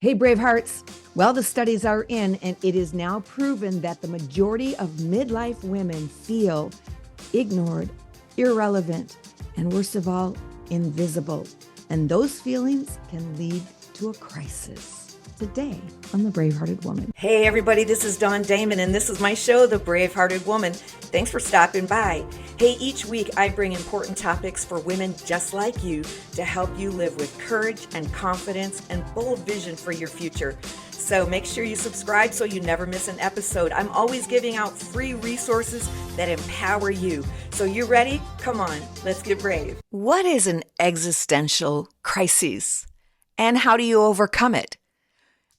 Hey, Bravehearts. Well, the studies are in, and it is now proven that the majority of midlife women feel ignored, irrelevant, and worst of all, invisible. And those feelings can lead to a crisis. Today on The BraveHearted Woman. Hey everybody, this is Dawn Damon, and this is my show, The BraveHearted Woman. Thanks for stopping by. Hey, each week I bring important topics for women just like you to help you live with courage and confidence and bold vision for your future. So make sure you subscribe so you never miss an episode. I'm always giving out free resources that empower you. So you ready? Come on, let's get brave. What is an existential crisis, and how do you overcome it?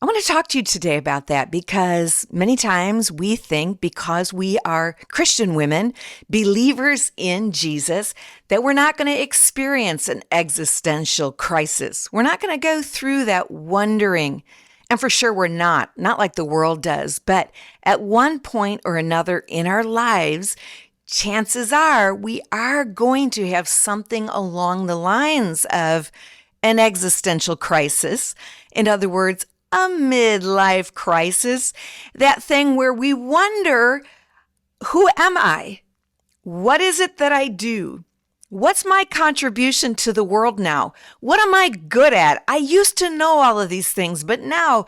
I want to talk to you today about that because many times we think because we are Christian women, believers in Jesus, that we're not going to experience an existential crisis. We're not going to go through that wondering. And for sure we're not like the world does. But at one point or another in our lives, chances are we are going to have something along the lines of an existential crisis. In other words, a midlife crisis, that thing where we wonder, who am I? What is it that I do? What's my contribution to the world now? What am I good at? I used to know all of these things, but now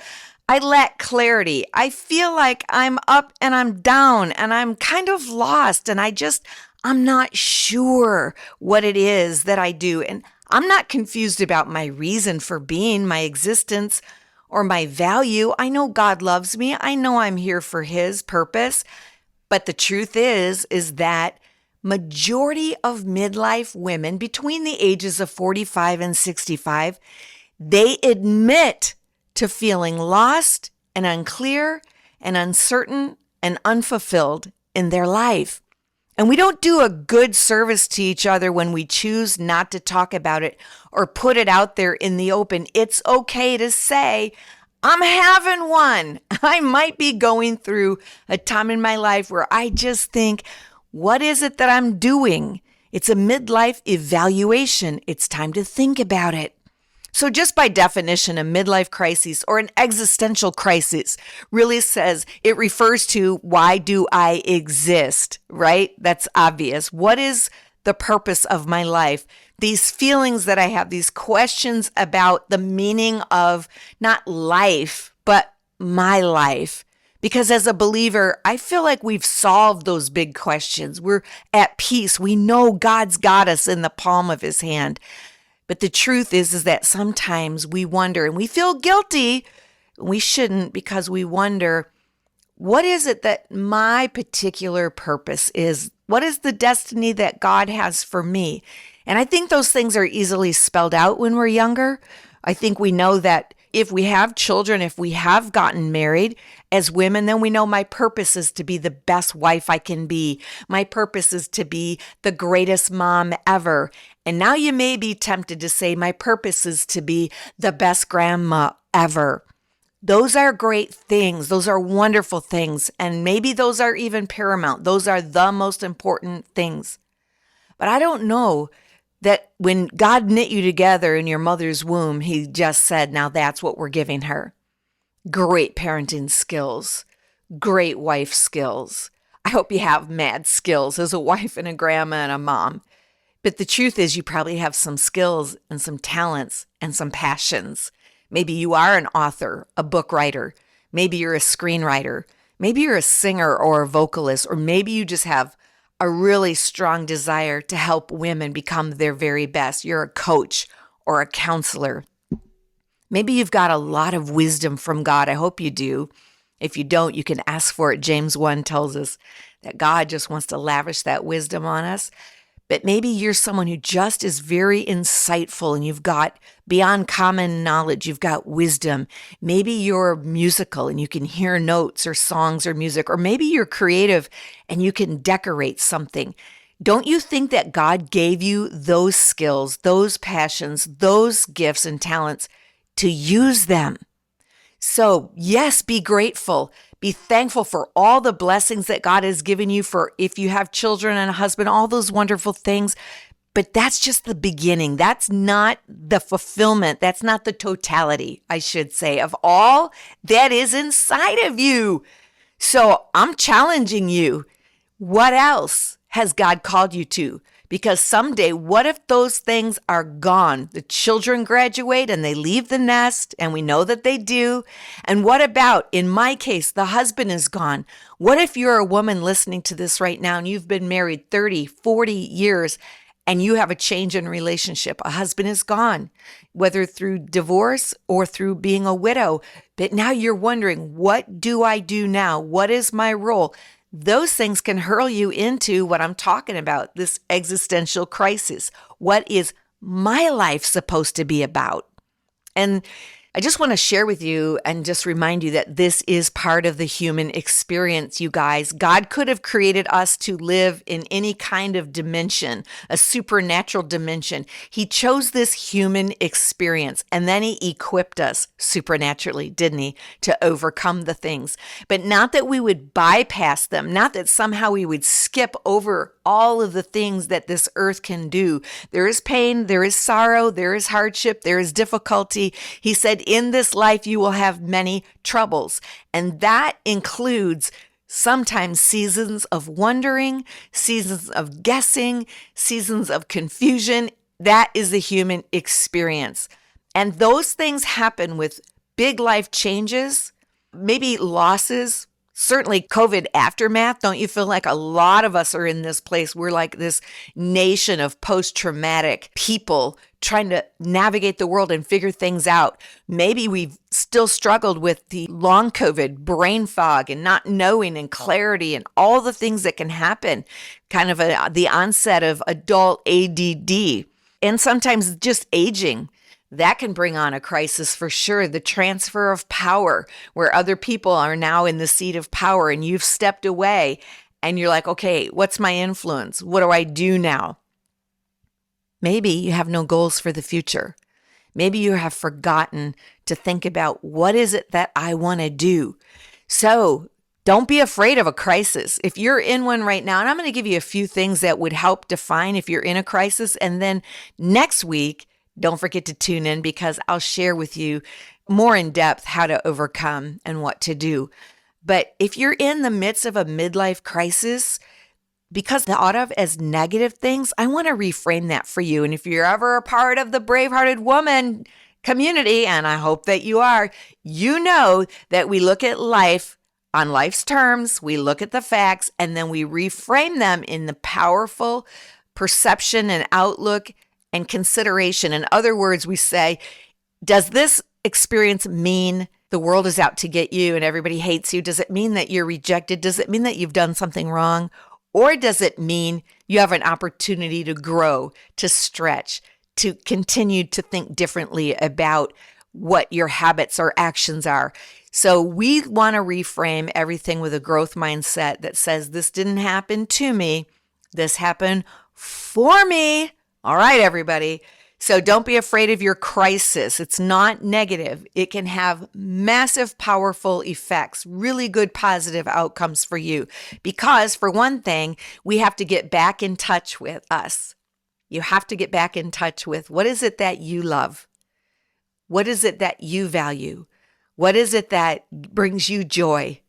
I lack clarity. I feel like I'm up and I'm down and I'm kind of lost and I'm not sure what it is that I do. And I'm not confused about my reason for being, my existence, or my value. I know God loves me. I know I'm here for His purpose. But the truth is that majority of midlife women between the ages of 45 and 65, they admit to feeling lost and unclear and uncertain and unfulfilled in their life. And we don't do a good service to each other when we choose not to talk about it or put it out there in the open. It's okay to say, I'm having one. I might be going through a time in my life where I just think, what is it that I'm doing? It's a midlife evaluation. It's time to think about it. So just by definition, a midlife crisis or an existential crisis really says it refers to why do I exist, right? That's obvious. What is the purpose of my life? These feelings that I have, these questions about the meaning of not life, but my life. Because as a believer, I feel like we've solved those big questions. We're at peace. We know God's got us in the palm of His hand. But the truth is that sometimes we wonder and we feel guilty. We shouldn't, because we wonder, what is it that my particular purpose is? What is the destiny that God has for me? And I think those things are easily spelled out when we're younger. I think we know that if we have children, if we have gotten married as women, then we know my purpose is to be the best wife I can be. My purpose is to be the greatest mom ever. And now you may be tempted to say, my purpose is to be the best grandma ever. Those are great things. Those are wonderful things. And maybe those are even paramount. Those are the most important things. But I don't know that when God knit you together in your mother's womb, He just said, now that's what we're giving her. Great parenting skills, great wife skills. I hope you have mad skills as a wife and a grandma and a mom. But the truth is you probably have some skills and some talents and some passions. Maybe you are an author, a book writer. Maybe you're a screenwriter. Maybe you're a singer or a vocalist, or maybe you just have a really strong desire to help women become their very best. You're a coach or a counselor. Maybe you've got a lot of wisdom from God. I hope you do. If you don't, you can ask for it. James 1 tells us that God just wants to lavish that wisdom on us. But maybe you're someone who just is very insightful and you've got beyond common knowledge, you've got wisdom. Maybe you're musical and you can hear notes or songs or music, or maybe you're creative and you can decorate something. Don't you think that God gave you those skills, those passions, those gifts and talents to use them? So yes, be grateful. Be thankful for all the blessings that God has given you, for if you have children and a husband, all those wonderful things. But that's just the beginning. That's not the fulfillment. That's not the totality, I should say, of all that is inside of you. So I'm challenging you. What else has God called you to? Because someday, what if those things are gone? The children graduate and they leave the nest, and we know that they do. And what about, in my case, the husband is gone? What if you're a woman listening to this right now and you've been married 30, 40 years and you have a change in relationship? A husband is gone, whether through divorce or through being a widow. But now you're wondering, what do I do now? What is my role? Those things can hurl you into what I'm talking about, this existential crisis. What is my life supposed to be about? And I just want to share with you and just remind you that this is part of the human experience, you guys. God could have created us to live in any kind of dimension, a supernatural dimension. He chose this human experience, and then he equipped us supernaturally, didn't he, to overcome the things. But not that we would bypass them, not that somehow we would skip over all of the things that this earth can do. There is pain, there is sorrow, there is hardship, there is difficulty. He said, in this life, you will have many troubles. And that includes sometimes seasons of wondering, seasons of guessing, seasons of confusion. That is the human experience. And those things happen with big life changes, maybe losses, certainly COVID aftermath. Don't you feel like a lot of us are in this place? We're like this nation of post-traumatic people trying to navigate the world and figure things out. Maybe we've still struggled with the long COVID, brain fog and not knowing and clarity and all the things that can happen, kind of the onset of adult ADD, and sometimes just aging. That can bring on a crisis for sure. The transfer of power, where other people are now in the seat of power and you've stepped away and you're like, okay, what's my influence? What do I do now? Maybe you have no goals for the future. Maybe you have forgotten to think about, what is it that I want to do? So don't be afraid of a crisis. If you're in one right now, and I'm going to give you a few things that would help define if you're in a crisis. And then next week, don't forget to tune in, because I'll share with you more in depth how to overcome and what to do. But if you're in the midst of a midlife crisis, because thought of as negative things, I want to reframe that for you. And if you're ever a part of the BraveHearted Woman community, and I hope that you are, you know that we look at life on life's terms, we look at the facts, and then we reframe them in the powerful perception and outlook and consideration. In other words, we say, does this experience mean the world is out to get you and everybody hates you? Does it mean that you're rejected? Does it mean that you've done something wrong? Or does it mean you have an opportunity to grow, to stretch, to continue to think differently about what your habits or actions are? So we want to reframe everything with a growth mindset that says, this didn't happen to me. This happened for me. All right, everybody. So don't be afraid of your crisis. It's not negative. It can have massive, powerful effects, really good positive outcomes for you. Because for one thing, we have to get back in touch with us. You have to get back in touch with, what is it that you love? What is it that you value? What is it that brings you joy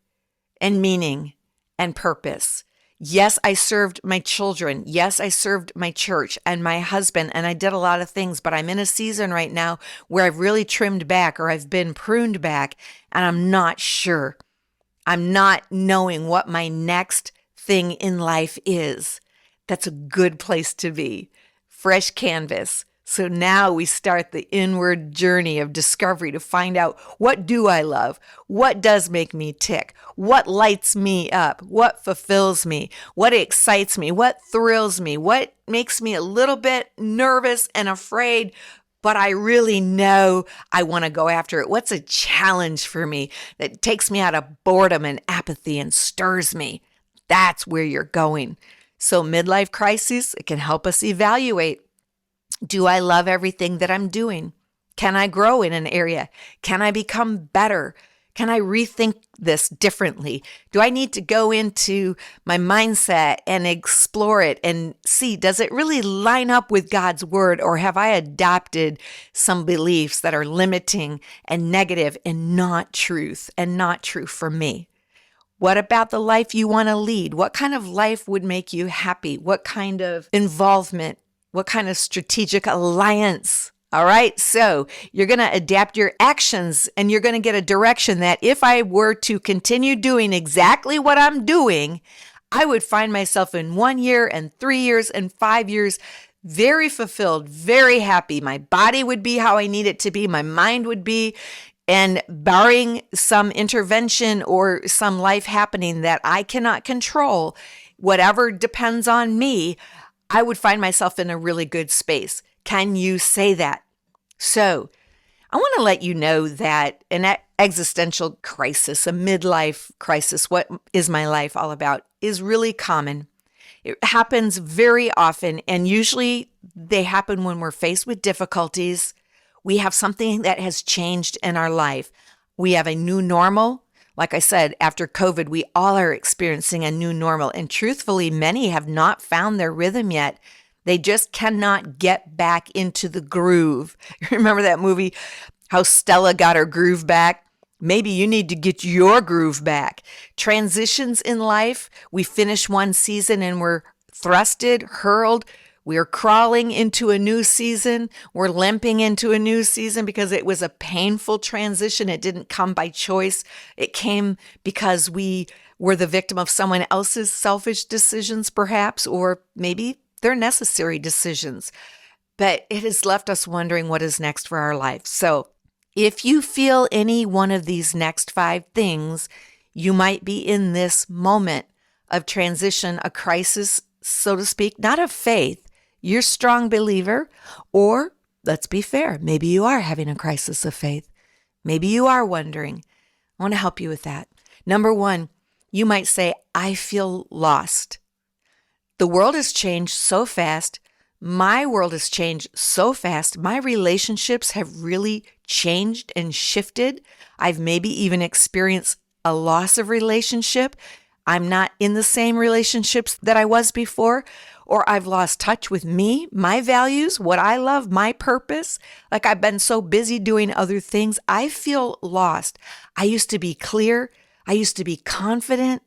and meaning and purpose? Yes, I served my children. Yes, I served my church and my husband, and I did a lot of things, but I'm in a season right now where I've really trimmed back, or I've been pruned back, and I'm not sure. I'm not knowing what my next thing in life is. That's a good place to be. Fresh canvas. So now we start the inward journey of discovery to find out, what do I love? What does make me tick? What lights me up? What fulfills me? What excites me? What thrills me? What makes me a little bit nervous and afraid, but I really know I want to go after it? What's a challenge for me that takes me out of boredom and apathy and stirs me? That's where you're going. So midlife crisis, it can help us evaluate. Do I love everything that I'm doing? Can I grow in an area? Can I become better? Can I rethink this differently? Do I need to go into my mindset and explore it and see, does it really line up with God's word, or have I adopted some beliefs that are limiting and negative and not truth and not true for me? What about the life you want to lead? What kind of life would make you happy? What kind of involvement? What kind of strategic alliance? All right. So you're going to adapt your actions, and you're going to get a direction that if I were to continue doing exactly what I'm doing, I would find myself in 1 year and 3 years and 5 years very fulfilled, very happy. My body would be how I need it to be. My mind would be. And barring some intervention or some life happening that I cannot control, whatever depends on me, I would find myself in a really good space. Can you say that? So I want to let you know that an existential crisis, a midlife crisis, what is my life all about, is really common. It happens very often, and usually they happen when we're faced with difficulties. We have something that has changed in our life. We have a new normal. Like I said, after COVID, we all are experiencing a new normal. And truthfully, many have not found their rhythm yet. They just cannot get back into the groove. Remember that movie, how Stella got her groove back? Maybe you need to get your groove back. Transitions in life, we finish one season and we're thrusted, hurled. We're crawling into a new season. We're limping into a new season because it was a painful transition. It didn't come by choice. It came because we were the victim of someone else's selfish decisions, perhaps, or maybe they're necessary decisions. But it has left us wondering what is next for our life. So if you feel any one of these next 5 things, you might be in this moment of transition, a crisis, so to speak, not of faith. You're a strong believer, or let's be fair, maybe you are having a crisis of faith. Maybe you are wondering. I want to help you with that. Number 1, you might say, I feel lost. The world has changed so fast. My world has changed so fast. My relationships have really changed and shifted. I've maybe even experienced a loss of relationship. I'm not in the same relationships that I was before, or I've lost touch with me, my values, what I love, my purpose. Like I've been so busy doing other things. I feel lost. I used to be clear. I used to be confident.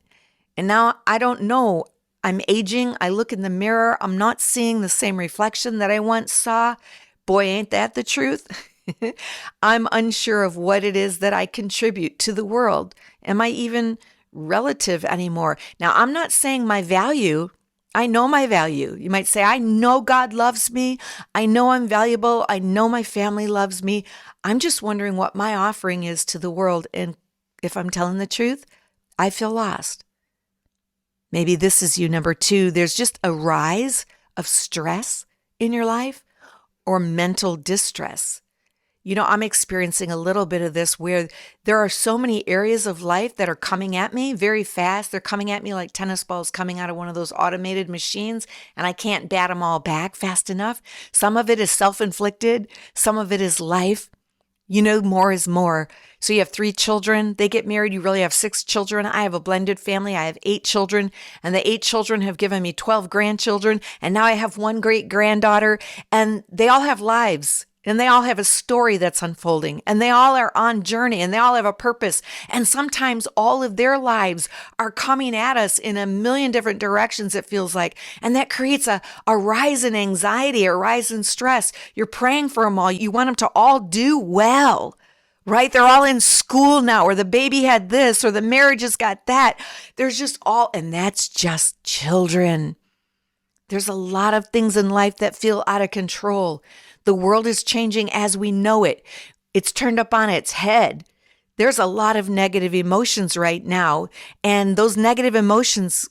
And now I don't know. I'm aging. I look in the mirror. I'm not seeing the same reflection that I once saw. Boy, ain't that the truth? I'm unsure of what it is that I contribute to the world. Am I even relative anymore? Now, I'm not saying my value. I know my value. You might say, I know God loves me. I know I'm valuable. I know my family loves me. I'm just wondering what my offering is to the world. And if I'm telling the truth, I feel lost. Maybe this is you. Number 2, there's just a rise of stress in your life or mental distress. You know, I'm experiencing a little bit of this where there are so many areas of life that are coming at me very fast. They're coming at me like tennis balls coming out of one of those automated machines, and I can't bat them all back fast enough. Some of it is self-inflicted. Some of it is life. You know, more is more. So you have 3 children. They get married. You really have 6 children. I have a blended family. I have 8 children, and the 8 children have given me 12 grandchildren. And now I have 1 great granddaughter, and they all have lives. And they all have a story that's unfolding, and they all are on journey, and they all have a purpose. And sometimes all of their lives are coming at us in a million different directions, it feels like. And that creates a rise in anxiety, a rise in stress. You're praying for them all. You want them to all do well, right? They're all in school now, or the baby had this, or the marriage has got that. There's just all, and that's just children. There's a lot of things in life that feel out of control. The world is changing as we know it. It's turned up on its head. There's a lot of negative emotions right now, and those negative emotions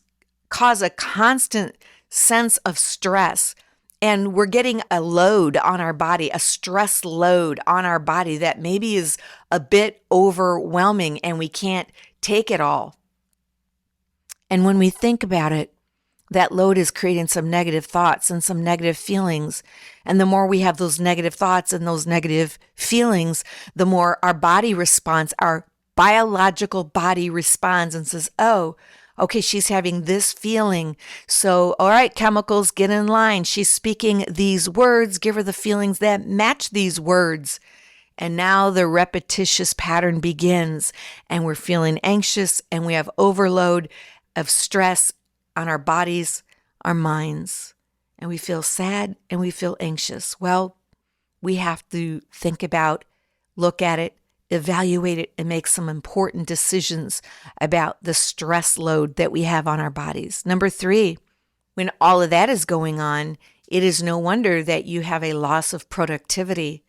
cause a constant sense of stress. And we're getting a load on our body, a stress load on our body that maybe is a bit overwhelming, and we can't take it all. And when we think about it, that load is creating some negative thoughts and some negative feelings. And the more we have those negative thoughts and those negative feelings, the more our body responds, our biological body responds and says, oh, okay, she's having this feeling. So, all right, chemicals, get in line. She's speaking these words. Give her the feelings that match these words. And now the repetitious pattern begins, and we're feeling anxious, and we have overload of stress on our bodies, our minds, and we feel sad and we feel anxious. Well, we have to think about, look at it, evaluate it, and make some important decisions about the stress load that we have on our bodies. Number 3, when all of that is going on, it is no wonder that you have a loss of productivity.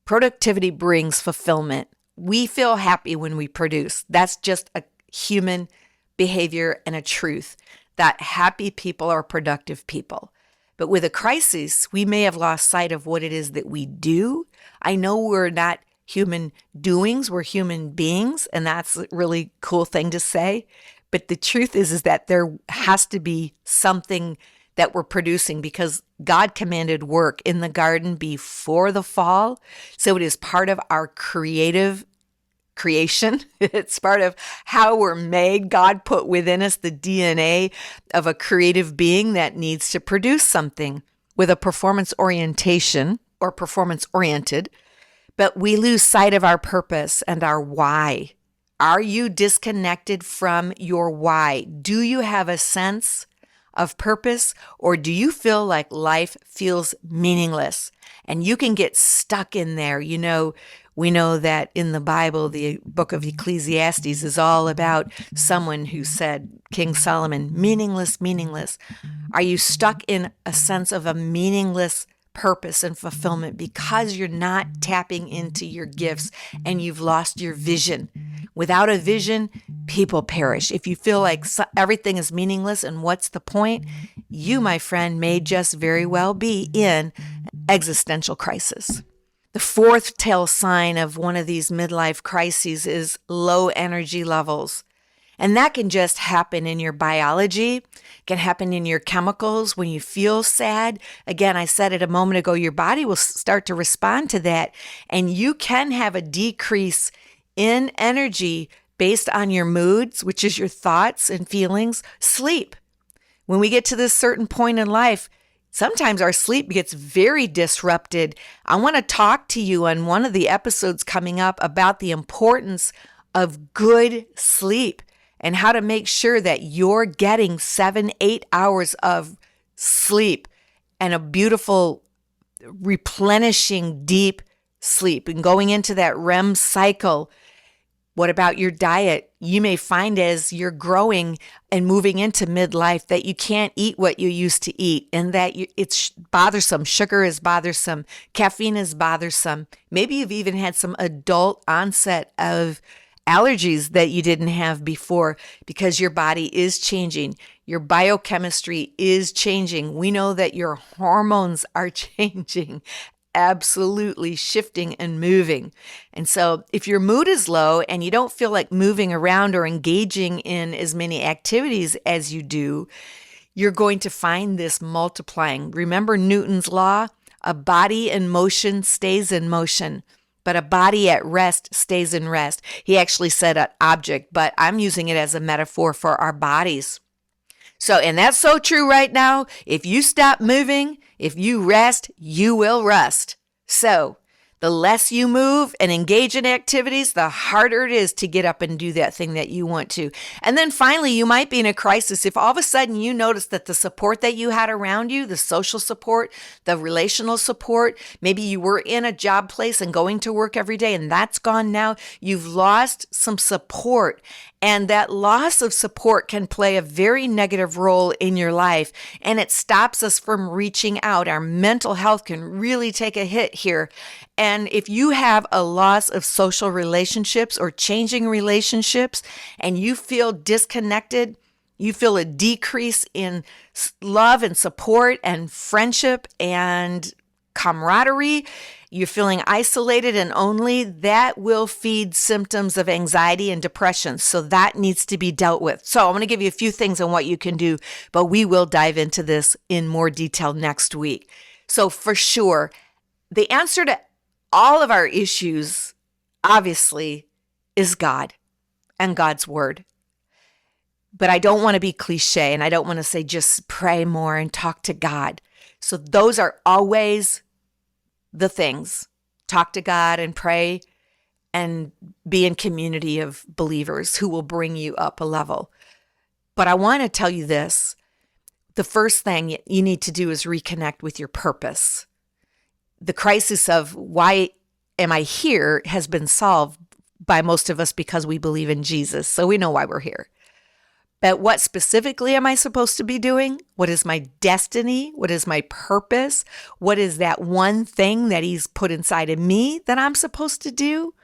Productivity brings fulfillment. We feel happy when we produce. That's just a human behavior and a truth that happy people are productive people. But with a crisis, we may have lost sight of what it is that we do. I know we're not human doings, we're human beings, and that's a really cool thing to say. But the truth is that there has to be something that we're producing, because God commanded work in the garden before the fall. So it is part of our creative creation. It's part of how we're made. God put within us the DNA of a creative being that needs to produce something with a performance orientation or performance oriented. But we lose sight of our purpose and our why. Are you disconnected from your why? Do you have a sense of purpose, or do you feel like life feels meaningless and you can get stuck in there? You know, we know that in the Bible, the book of Ecclesiastes is all about someone who said, King Solomon, meaningless, meaningless. Are you stuck in a sense of a meaningless purpose and fulfillment because you're not tapping into your gifts and you've lost your vision? Without a vision, people perish. If you feel like everything is meaningless and what's the point, you, my friend, may just very well be in existential crisis. The fourth tell sign of one of these midlife crises is low energy levels. And that can just happen in your biology, can happen in your chemicals when you feel sad. Again, I said it a moment ago, your body will start to respond to that. And you can have a decrease in energy based on your moods, which is your thoughts and feelings. Sleep. When we get to this certain point in life, sometimes our sleep gets very disrupted. I want to talk to you on one of the episodes coming up about the importance of good sleep and how to make sure that you're getting 7-8 hours of sleep and a beautiful, replenishing, deep sleep and going into that REM cycle. What about your diet? You may find as you're growing and moving into midlife that you can't eat what you used to eat and that it's bothersome. Sugar is bothersome. Caffeine is bothersome. Maybe you've even had some adult onset of allergies that you didn't have before because your body is changing. Your biochemistry is changing. We know that your hormones are changing, absolutely shifting and moving. And so if your mood is low and you don't feel like moving around or engaging in as many activities as you do, you're going to find this multiplying. Remember Newton's law? A body in motion stays in motion, but a body at rest stays in rest. He actually said an object, but I'm using it as a metaphor for our bodies. So, and that's so true right now. If you stop moving, if you rest, you will rust. So, the less you move and engage in activities, the harder it is to get up and do that thing that you want to. And then finally, you might be in a crisis if all of a sudden you notice that the support that you had around you, the social support, the relational support, maybe you were in a job place and going to work every day and that's gone now. You've lost some support. And that loss of support can play a very negative role in your life, and it stops us from reaching out. Our mental health can really take a hit here. And if you have a loss of social relationships or changing relationships, and you feel disconnected, you feel a decrease in love and support and friendship and camaraderie, you're feeling isolated and lonely, that will feed symptoms of anxiety and depression. So that needs to be dealt with. So I'm going to give you a few things on what you can do, but we will dive into this in more detail next week. So for sure, the answer to all of our issues, obviously, is God and God's word. But I don't want to be cliche, and I don't want to say just pray more and talk to God. So those are always the things. Talk to God and pray and be in community of believers who will bring you up a level. But I want to tell you this. The first thing you need to do is reconnect with your purpose. The crisis of why am I here has been solved by most of us because we believe in Jesus. So we know why we're here. But what specifically am I supposed to be doing? What is my destiny? What is my purpose? What is that one thing that he's put inside of me that I'm supposed to do?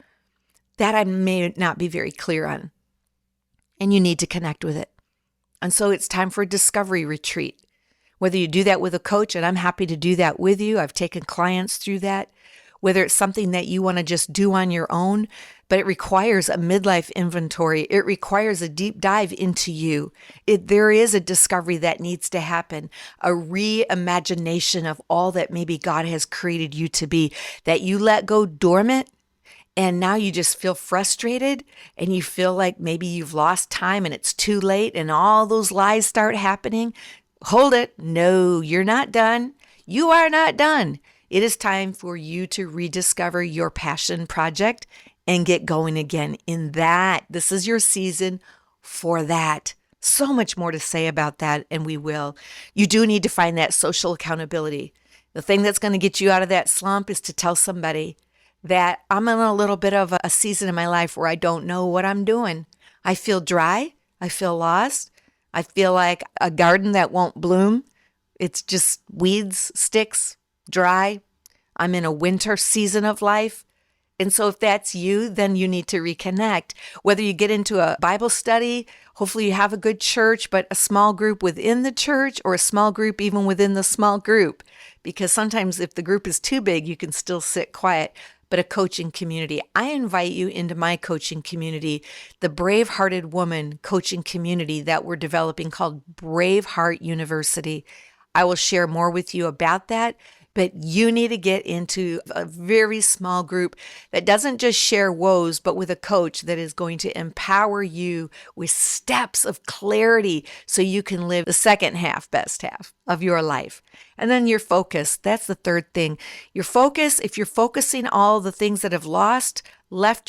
That I may not be very clear on. And you need to connect with it. And so it's time for a discovery retreat. Whether you do that with a coach, and I'm happy to do that with you. I've taken clients through that. Whether it's something that you want to just do on your own, but it requires a midlife inventory. It requires a deep dive into you. There is a discovery that needs to happen, a reimagination of all that maybe God has created you to be, that you let go dormant. And now you just feel frustrated and you feel like maybe you've lost time and it's too late and all those lies start happening. Hold it. No, you're not done. You are not done. It is time for you to rediscover your passion project and get going again in that. This is your season for that. So much more to say about that, and we will. You do need to find that social accountability. The thing that's going to get you out of that slump is to tell somebody that I'm in a little bit of a season in my life where I don't know what I'm doing. I feel dry. I feel lost. I feel like a garden that won't bloom. It's just weeds, sticks, dry. I'm in a winter season of life. And so if that's you, then you need to reconnect. Whether you get into a Bible study, hopefully you have a good church, but a small group within the church or a small group even within the small group. Because sometimes if the group is too big, you can still sit quiet. But a coaching community. I invite you into my coaching community, the BraveHearted Woman coaching community that we're developing called BraveHeart University. I will share more with you about that. But you need to get into a very small group that doesn't just share woes, but with a coach that is going to empower you with steps of clarity so you can live the second half, best half of your life. And then your focus. That's the third thing. Your focus, if you're focusing all the things that have left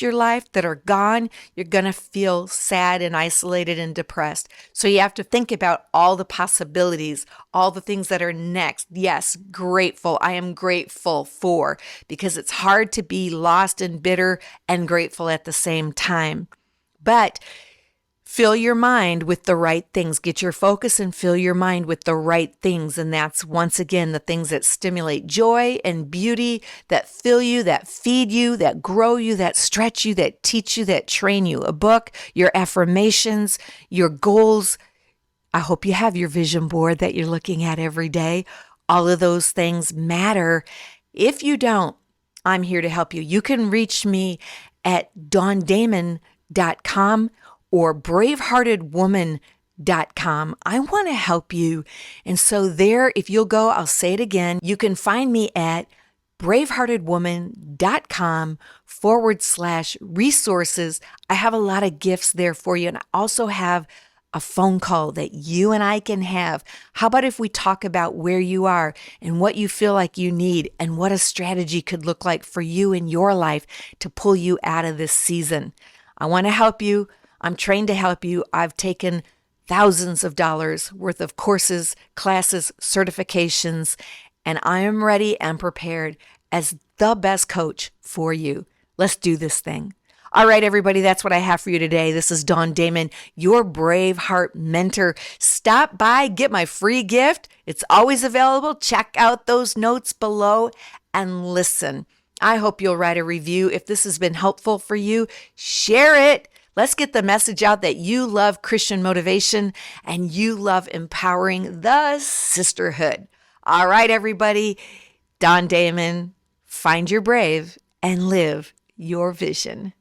your life, that are gone, you're going to feel sad and isolated and depressed. So you have to think about all the possibilities, all the things that are next. Yes, grateful. I am grateful for, because it's hard to be lost and bitter and grateful at the same time. But fill your mind with the right things. Get your focus and fill your mind with the right things. And that's, once again, the things that stimulate joy and beauty, that fill you, that feed you, that grow you, that stretch you, that teach you, that train you. A book, your affirmations, your goals. I hope you have your vision board that you're looking at every day. All of those things matter. If you don't, I'm here to help you. You can reach me at dawndamon.com or braveheartedwoman.com. I want to help you. And so there, if you'll go, I'll say it again, you can find me at braveheartedwoman.com/resources. I have a lot of gifts there for you. And I also have a phone call that you and I can have. How about if we talk about where you are and what you feel like you need and what a strategy could look like for you in your life to pull you out of this season? I want to help you. I'm trained to help you. I've taken thousands of dollars worth of courses, classes, certifications, and I am ready and prepared as the best coach for you. Let's do this thing. All right, everybody, that's what I have for you today. This is Dawn Damon, your BraveHeart Mentor. Stop by, get my free gift. It's always available. Check out those notes below and listen. I hope you'll write a review. If this has been helpful for you, share it. Let's get the message out that you love Christian motivation and you love empowering the sisterhood. All right, everybody. Dawn Damon, find your brave and live your vision.